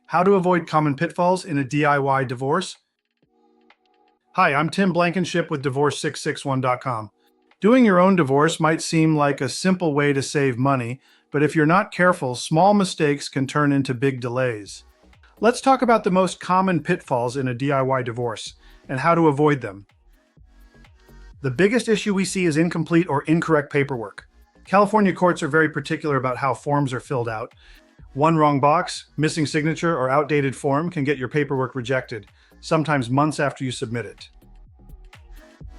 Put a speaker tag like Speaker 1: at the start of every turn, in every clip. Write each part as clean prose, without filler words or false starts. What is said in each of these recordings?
Speaker 1: How to avoid common pitfalls in a DIY divorce. Hi, I'm Tim Blankenship with Divorce661.com. Doing your own divorce might seem like a simple way to save money, but if you're not careful, small mistakes can turn into big delays. Let's talk about the most common pitfalls in a DIY divorce and how to avoid them. The biggest issue we see is incomplete or incorrect paperwork. California courts are very particular about how forms are filled out. One wrong box, missing signature, or outdated form can get your paperwork rejected, sometimes months after you submit it.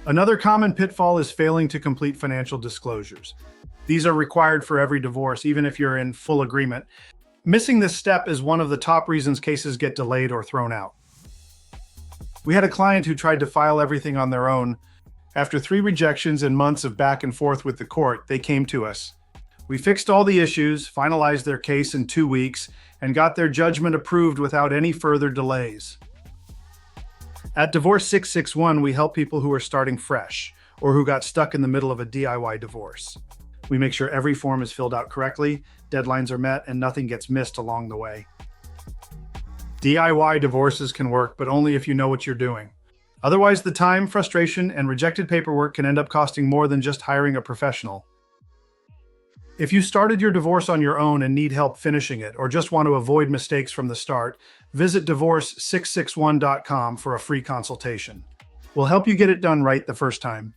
Speaker 1: Another common pitfall is failing to complete financial disclosures. These are required for every divorce, even if you're in full agreement. Missing this step is one of the top reasons cases get delayed or thrown out. We had a client who tried to file everything on their own. After 3 rejections and months of back and forth with the court, they came to us. We fixed all the issues, finalized their case in 2 weeks, and got their judgment approved without any further delays. At Divorce 661, we help people who are starting fresh or who got stuck in the middle of a DIY divorce. We make sure every form is filled out correctly, deadlines are met, and nothing gets missed along the way. DIY divorces can work, but only if you know what you're doing. Otherwise, the time, frustration, and rejected paperwork can end up costing more than just hiring a professional. If you started your divorce on your own and need help finishing it, or just want to avoid mistakes from the start, visit Divorce661.com for a free consultation. We'll help you get it done right the first time.